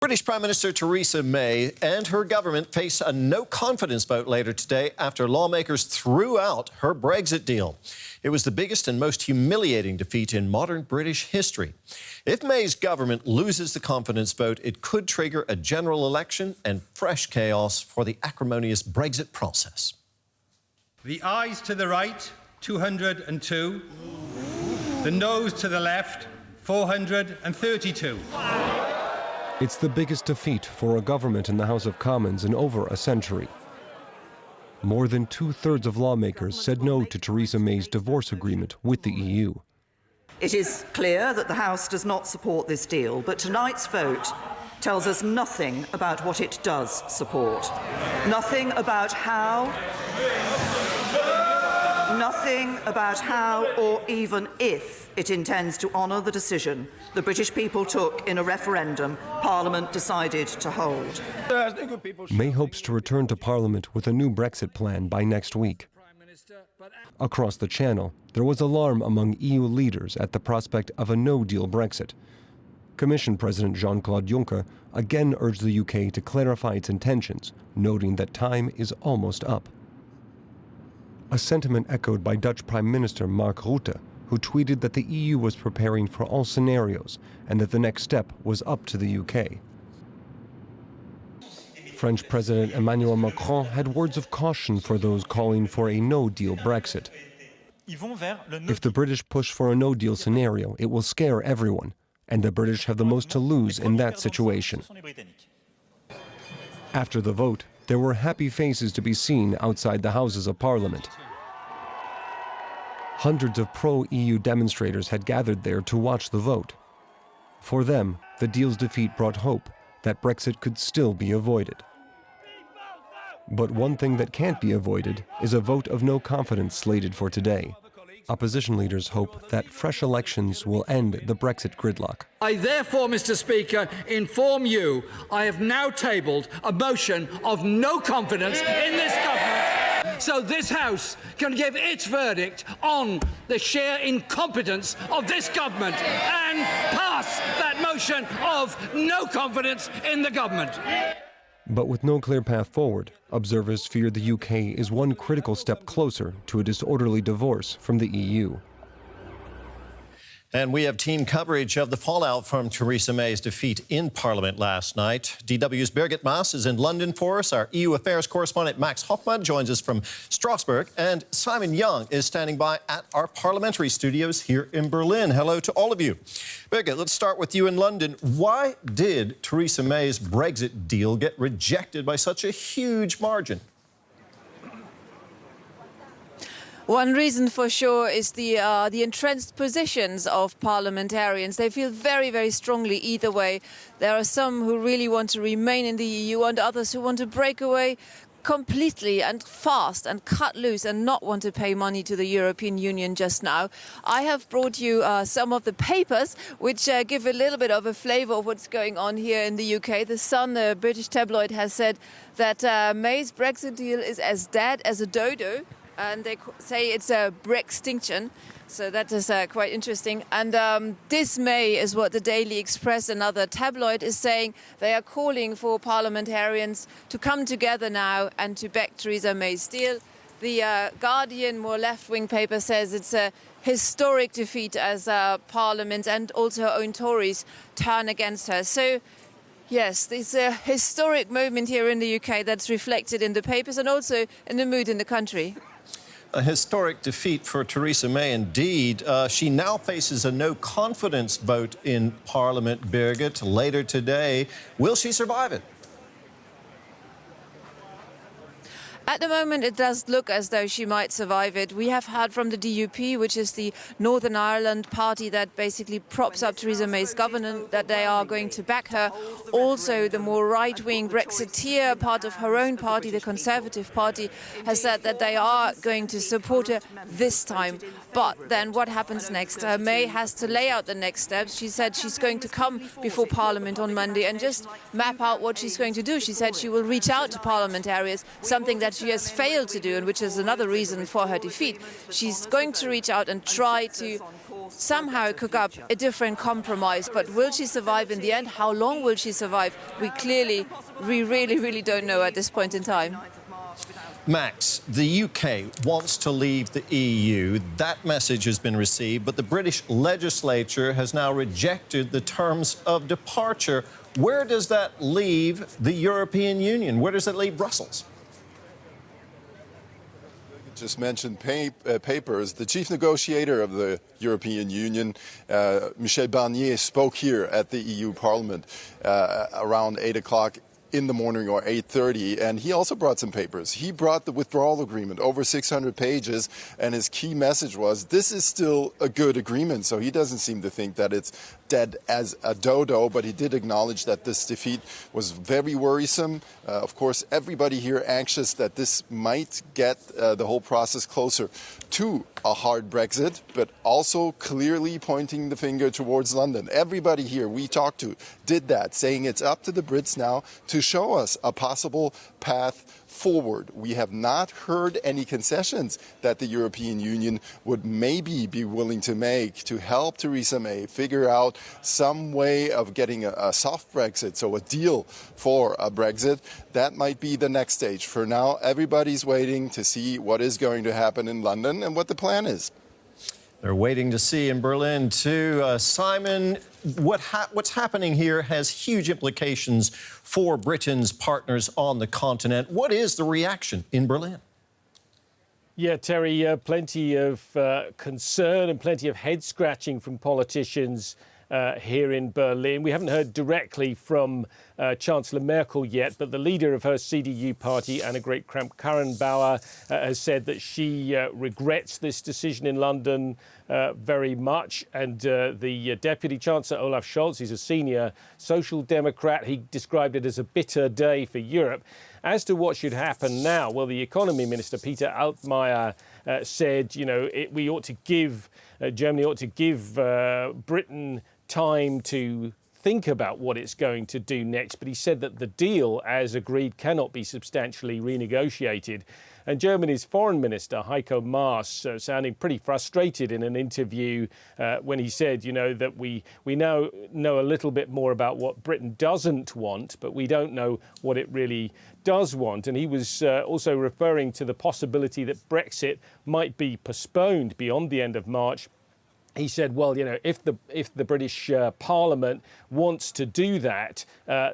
British Prime Minister Theresa May and her government face a no-confidence vote later today after lawmakers threw out her Brexit deal. It was the biggest and most humiliating defeat in modern British history. If May's government loses the confidence vote, it could trigger a general election and fresh chaos for the acrimonious Brexit process. The ayes to the right, 202. The noes to the left, 432. It's the biggest defeat for a government in the House of Commons in over a century. More than two-thirds of lawmakers said no to Theresa May's divorce agreement with the EU. It is clear that the House does not support this deal, but tonight's vote tells us nothing about what it does support. Nothing about how or even if it intends to honour the decision the British people took in a referendum Parliament decided to hold. May hopes to return to Parliament with a new Brexit plan by next week. Across the Channel, there was alarm among EU leaders at the prospect of a no-deal Brexit. Commission President Jean-Claude Juncker again urged the UK to clarify its intentions, noting that time is almost up. A sentiment echoed by Dutch Prime Minister Mark Rutte, who tweeted that the EU was preparing for all scenarios and that the next step was up to the UK. French President Emmanuel Macron had words of caution for those calling for a no-deal Brexit. If the British push for a no-deal scenario, it will scare everyone, and the British have the most to lose in that situation. After the vote, there were happy faces to be seen outside the Houses of Parliament. Hundreds of pro-EU demonstrators had gathered there to watch the vote. For them, the deal's defeat brought hope that Brexit could still be avoided. But one thing that can't be avoided is a vote of no confidence slated for today. Opposition leaders hope that fresh elections will end the Brexit gridlock. I therefore, Mr. Speaker, inform you I have now tabled a motion of no confidence in this government, so this House can give its verdict on the sheer incompetence of this government and pass that motion of no confidence in the government. But with no clear path forward, observers fear the UK is one critical step closer to a disorderly divorce from the EU. And we have team coverage of the fallout from Theresa May's defeat in Parliament last night. DW's Birgit Maas is in London for us. Our EU Affairs correspondent Max Hoffman joins us from Strasbourg. And Simon Young is standing by at our parliamentary studios here in Berlin. Hello to all of you. Birgit, let's start with you in London. Why did Theresa May's Brexit deal get rejected by such a huge margin? One reason for sure is the entrenched positions of parliamentarians. They feel very, very strongly either way. There are some who really want to remain in the EU and others who want to break away completely and fast and cut loose and not want to pay money to the European Union just now. I have brought you some of the papers which give a little bit of a flavour of what's going on here in the UK. The Sun, the British tabloid, has said that May's Brexit deal is as dead as a dodo. And they say it's a Brextinction, so that is quite interesting. And dismay is what the Daily Express, another tabloid, is saying. They are calling for parliamentarians to come together now and to back Theresa May's deal. The Guardian, more left-wing paper, says it's a historic defeat as Parliament and also her own Tories turn against her. So, yes, there's a historic moment here in the UK that's reflected in the papers and also in the mood in the country. A historic defeat for Theresa May, indeed. She now faces a no-confidence vote in Parliament, Birgit, later today. Will she survive it? At the moment, it does look as though she might survive it. We have heard from the DUP, which is the Northern Ireland party that basically props up Theresa May's government, that they are going to back her. Also, the more right-wing Brexiteer part of her own party, the Conservative Party, has said that they are going to support her this time. But then what happens next? May has to lay out the next steps. She said she's going to come before Parliament on Monday and just map out what she's going to do. She said she will reach out to parliamentarians, something that she has failed to do, and which is another reason for her defeat. She's going to reach out and try to somehow cook up a different compromise. But will she survive in the end? How long will she survive? We really don't know at this point in time. Max, the UK wants to leave the EU. That message has been received, but the British legislature has now rejected the terms of departure. Where does that leave the European Union? Where does that leave Brussels? Just mentioned papers. The chief negotiator of the European Union, Michel Barnier, spoke here at the EU Parliament around 8 o'clock in the morning, or 8:30, and he also brought some papers. He brought the withdrawal agreement, over 600 pages, and his key message was this is still a good agreement. So he doesn't seem to think that it's dead as a dodo, but he did acknowledge that this defeat was very worrisome. Of course, everybody here anxious that this might get the whole process closer to a hard Brexit, but also clearly pointing the finger towards London. Everybody here we talked to did that, saying it's up to the Brits now to show us a possible path forward. We have not heard any concessions that the European Union would maybe be willing to make to help Theresa May figure out some way of getting a soft Brexit, so a deal for a Brexit. That might be the next stage. For now, everybody's waiting to see what is going to happen in London and what the plan is. They're waiting to see in Berlin, too. Simon, what's happening here has huge implications for Britain's partners on the continent. What is the reaction in Berlin? Yeah, Terry, plenty of concern and plenty of head-scratching from politicians here in Berlin. We haven't heard directly from Chancellor Merkel yet, but the leader of her CDU party, Annegret Kramp-Karrenbauer, has said that she regrets this decision in London very much. And the Deputy Chancellor, Olaf Scholz, he's a senior Social Democrat. He described it as a bitter day for Europe. As to what should happen now, well, the Economy Minister, Peter Altmaier, said, we ought to give, Germany ought to give Britain time to think about what it's going to do next. But he said that the deal, as agreed, cannot be substantially renegotiated. And Germany's Foreign Minister, Heiko Maas, sounding pretty frustrated in an interview when he said, that we now know a little bit more about what Britain doesn't want, but we don't know what it really does want. And he was also referring to the possibility that Brexit might be postponed beyond the end of March. He said, well, if the British Parliament wants to do that,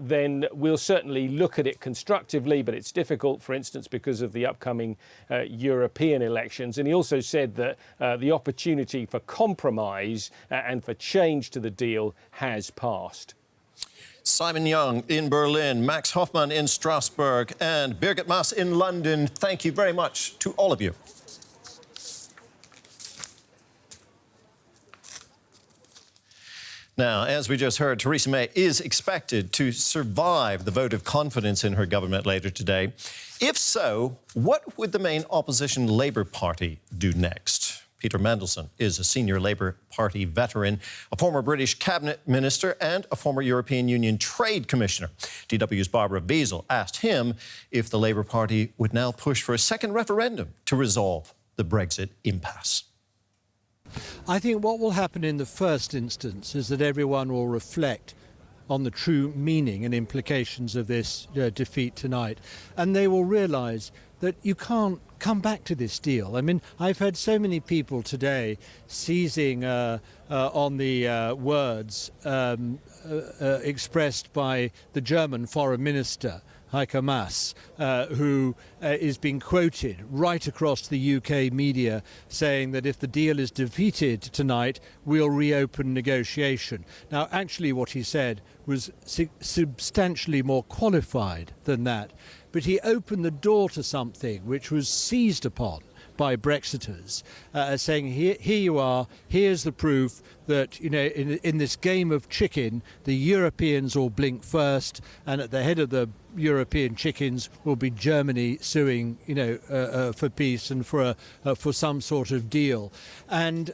then we'll certainly look at it constructively. But it's difficult, for instance, because of the upcoming European elections. And he also said that the opportunity for compromise and for change to the deal has passed. Simon Young in Berlin, Max Hoffmann in Strasbourg, and Birgit Maas in London. Thank you very much to all of you. Now, as we just heard, Theresa May is expected to survive the vote of confidence in her government later today. If so, what would the main opposition Labour Party do next? Peter Mandelson is a senior Labour Party veteran, a former British cabinet minister and a former European Union Trade Commissioner. DW's Barbara Wiesel asked him if the Labour Party would now push for a second referendum to resolve the Brexit impasse. I think what will happen in the first instance is that everyone will reflect on the true meaning and implications of this defeat tonight, and they will realise that you can't come back to this deal. I mean, I've heard so many people today seizing on the words expressed by the German Foreign Minister, Heiko Maas, who is being quoted right across the UK media saying that if the deal is defeated tonight, we'll reopen negotiation. Now, actually what he said was substantially more qualified than that, but he opened the door to something which was seized upon by Brexiters, saying, here you are, here's the proof that, in this game of chicken, the Europeans will blink first, and at the head of the European chickens will be Germany suing, for peace and for some sort of deal. And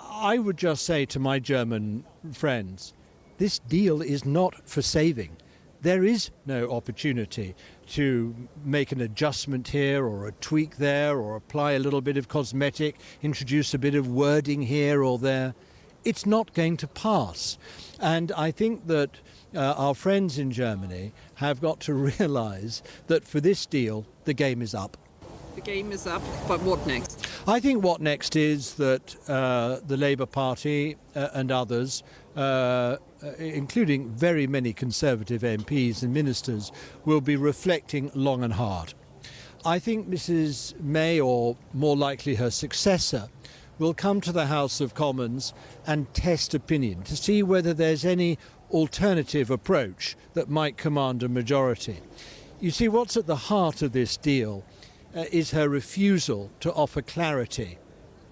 I would just say to my German friends, this deal is not for saving. There is no opportunity to make an adjustment here or a tweak there or apply a little bit of cosmetic, introduce a bit of wording here or there. it's not going to pass. And I think that our friends in Germany have got to realise that for this deal, the game is up. The game is up, but what next? I think what next is that the Labour Party and others, including very many Conservative MPs and ministers, will be reflecting long and hard. I think Mrs May, or more likely her successor, will come to the House of Commons and test opinion to see whether there's any alternative approach that might command a majority. You see, what's at the heart of this deal is her refusal to offer clarity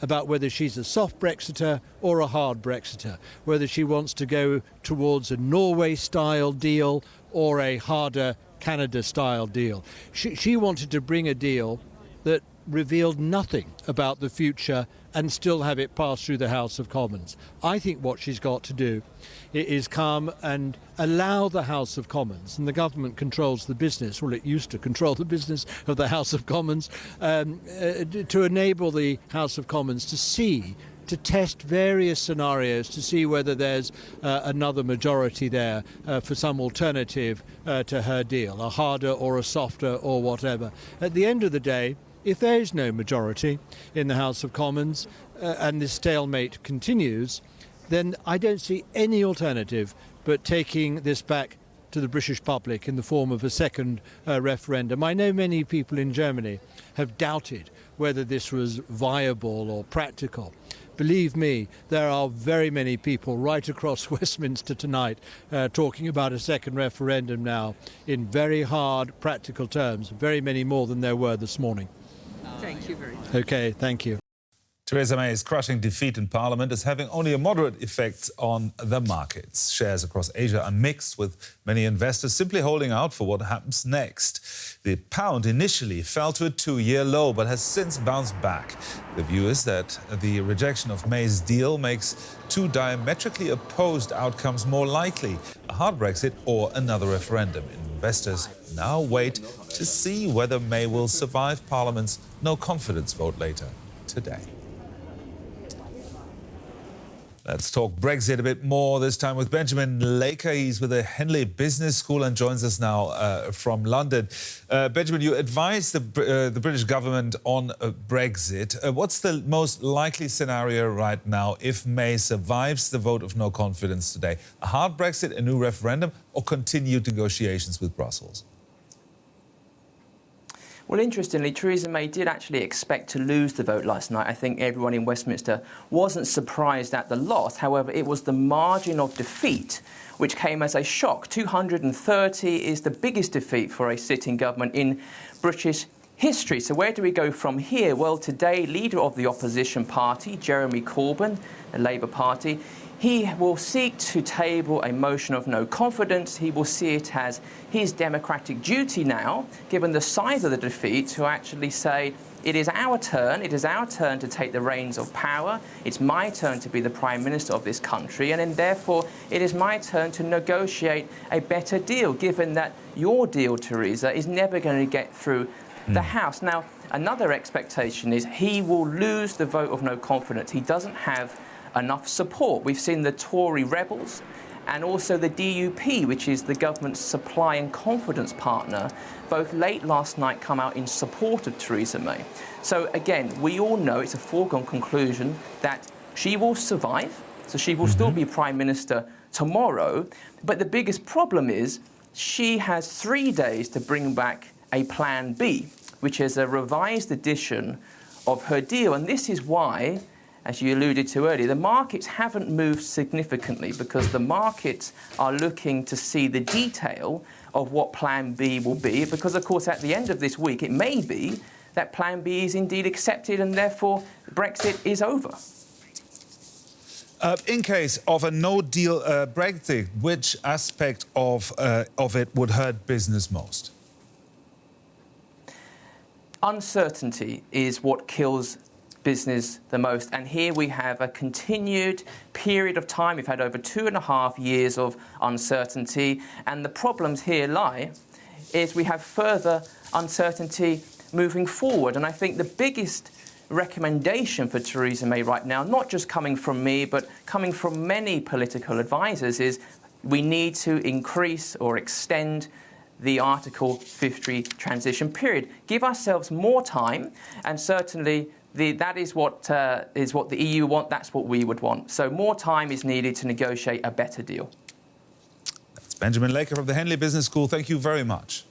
about whether she's a soft Brexiter or a hard Brexiter, whether she wants to go towards a Norway-style deal or a harder Canada-style deal. She wanted to bring a deal that revealed nothing about the future and still have it pass through the House of Commons. I think what she's got to do is come and allow the House of Commons, and the government controls the business, well, it used to control the business of the House of Commons, to enable the House of Commons to test various scenarios to see whether there's another majority there for some alternative to her deal, a harder or a softer or whatever. At the end of the day, if there is no majority in the House of Commons and this stalemate continues, then I don't see any alternative but taking this back to the British public in the form of a second referendum. I know many people in Germany have doubted whether this was viable or practical. Believe me, there are very many people right across Westminster tonight talking about a second referendum now in very hard practical terms, very many more than there were this morning. Thank you very much. Okay, thank you. Theresa May's crushing defeat in Parliament is having only a moderate effect on the markets. Shares across Asia are mixed, with many investors simply holding out for what happens next. The pound initially fell to a two-year low, but has since bounced back. The view is that the rejection of May's deal makes two diametrically opposed outcomes more likely: a hard Brexit or another referendum. Investors now wait to see whether May will survive Parliament's no-confidence vote later today. Let's talk Brexit a bit more, this time with Benjamin Laker. He's with the Henley Business School and joins us now from London. Benjamin, you advised the British government on Brexit. What's the most likely scenario right now if May survives the vote of no confidence today? A hard Brexit, a new referendum, or continued negotiations with Brussels? Well, interestingly, Theresa May did actually expect to lose the vote last night. I think everyone in Westminster wasn't surprised at the loss. However, it was the margin of defeat which came as a shock. 230 is the biggest defeat for a sitting government in British history. So where do we go from here? Well, today, leader of the opposition party, Jeremy Corbyn, the Labour Party, he will seek to table a motion of no confidence. He will see it as his democratic duty now, given the size of the defeat, to actually say, it is our turn to take the reins of power. It's my turn to be the Prime Minister of this country, and then therefore it is my turn to negotiate a better deal, given that your deal, Theresa, is never going to get through the House. Now, another expectation is he will lose the vote of no confidence. He doesn't have enough support. We've seen the Tory rebels and also the DUP, which is the government's supply and confidence partner, both late last night come out in support of Theresa May. So again, we all know it's a foregone conclusion that she will survive, so she will still be Prime Minister tomorrow. But the biggest problem is she has 3 days to bring back a Plan B, which is a revised edition of her deal. And this is why, as you alluded to earlier, the markets haven't moved significantly, because the markets are looking to see the detail of what Plan B will be, because, of course, at the end of this week, it may be that Plan B is indeed accepted and therefore Brexit is over. In case of a no-deal Brexit, which aspect of it would hurt business most? Uncertainty is what kills business the most, and here we have a continued period of time. We've had over 2.5 years of uncertainty, and the problems here lie is we have further uncertainty moving forward. And I think the biggest recommendation for Theresa May right now, not just coming from me, but coming from many political advisors, is we need to increase or extend the Article 50 transition period. Give ourselves more time, and certainly that is what the EU want. That's what we would want. So more time is needed to negotiate a better deal. That's Benjamin Laker from the Henley Business School. Thank you very much.